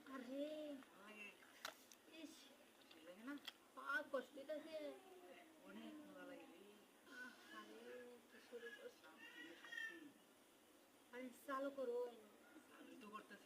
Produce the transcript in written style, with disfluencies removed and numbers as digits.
আরে ইস লাগে না কষ্ট হইতাছে অনেক মজা লাগে আরে কি শুরু করলাম আরে চালু করো আমি তো করতেছি